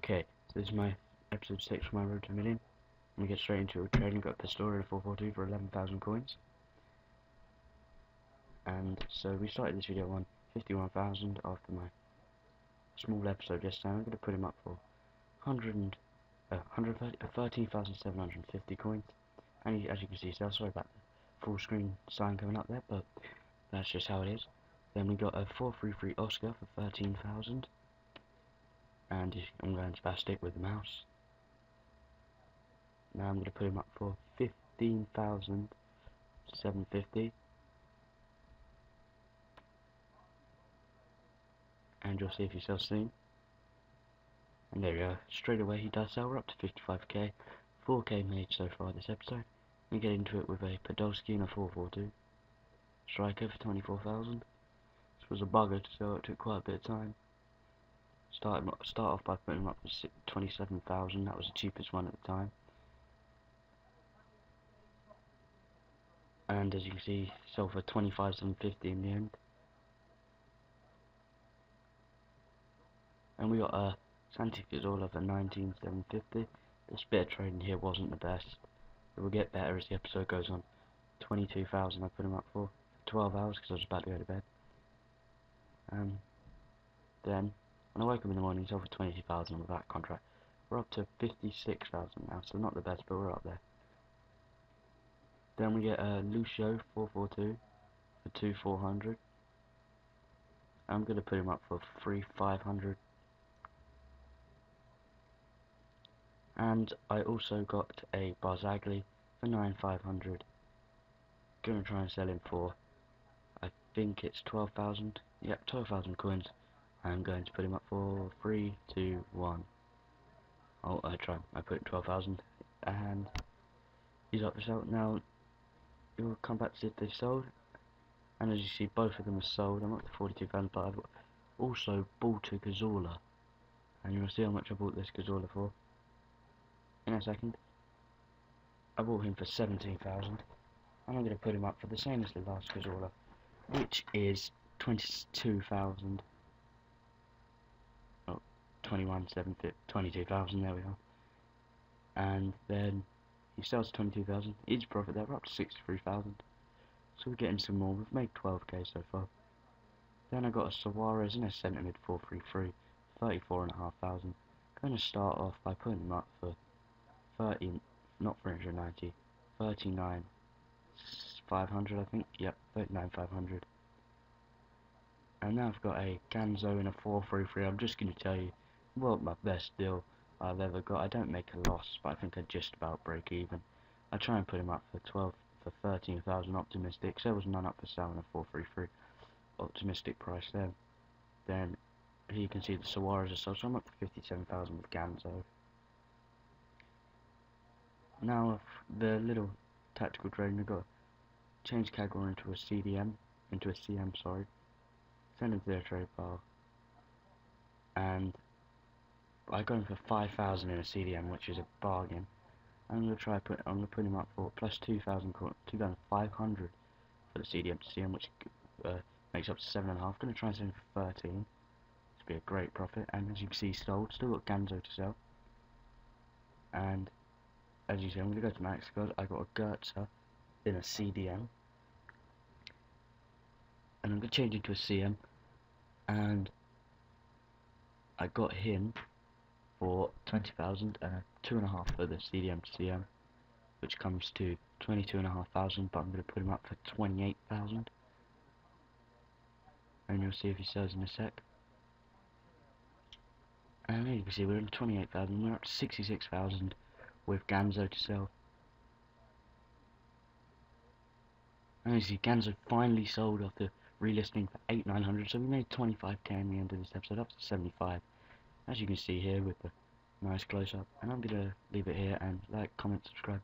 Okay, so this is my episode 6 for my road to a million. I'm gonna get straight into it. Trading. Got Pistoria 442 for 11,000 coins. And so we started this video on 51,000 after my small episode yesterday. I'm gonna put him up for 13,750 coins. And as you can see, so sorry about the full screen sign coming up there, but that's just how it is. Then we got a 433 Oscar for 13,000. And I'm going spastic with the mouse. Now I'm going to put him up for 15,750, and you'll see if he sells soon. And there we go, straight away he does sell. We're up to 55k, 4k made so far this episode. We get into it with a Podolski and a 442 striker for 24,000. This was a bugger to sell, it took quite a bit of time. Start off by putting him up for 27,000, that was the cheapest one at the time. And as you can see, sold for 25,750 in the end. And we got a Santi Cazorla for 19,750. This bit of trading here wasn't the best. It will get better as the episode goes on. 22,000 I put him up for 12 hours because I was about to go to bed. Then when I woke up in the morning, he sold for 22,000 with that contract. We're up to 56,000 now, so not the best, but we're up there. Then we get a Lucio 442 for 2,400. I'm going to put him up for 3,500. And I also got a Barzagli for 9,500. Gonna try and sell him for, I think it's 12,000. Yep, 12,000 coins. I'm going to put him up for 3, 2, 1. Oh, I put 12,000, and he's up for sale. Now, it will come back to see if they sold. And as you see, both of them are sold. I'm up to 42,000, but I've also bought a Cazorla. And you'll see how much I bought this Cazorla for in a second. I bought him for 17,000, and I'm going to put him up for the same as the last Cazorla, which is 22,000. Oh, 22,000. There we are. And then he sells 22,000. Each profit there. We're up to 63,000. So we're getting some more. We've made 12k so far. Then I got a Suarez and a centre mid 433, 34,500. Going to start off by putting him up for not 390, 39,500 I think. Yep, 39,500. And now I've got a Ganzo in a 433. I'm just going to tell you what my best deal I've ever got. I don't make a loss, but I think I just about break even. I try and put him up for 13,000 optimistic. So there was none up for sale in a 433 optimistic price there. Then here you can see the Suarez are sold, so I'm up to 57,000 with Ganzo. Now the little tactical trading, I've got to change Kagor into a CM, sorry. Send him to their trade pile, and I got him for 5,000 in a CDM, which is a bargain. I'm gonna put him up for plus 2,500 for the CDM to CM, which makes up to 7.5. Gonna try and sell him for 13. This will be a great profit. And as you can see, sold. Still got Ganzo to sell. And as you see, I'm gonna go to Max because I got a Goetze in a CDM, and I'm gonna change it to a CM. And I got him for 20,000 and a 2.5 for the CDM to CM, which comes to 22,500. But I'm going to put him up for 28,000, and you'll see if he sells in a sec. And as you can see, we're at 28,000. We're up to 66,000 with Ganzo to sell. And as you see, Ganzo finally sold after relisting for 8,900. So we made 25k in the end of this episode, up to 75. As you can see here with the nice close up. And I'm going to leave it here, and like, comment, subscribe.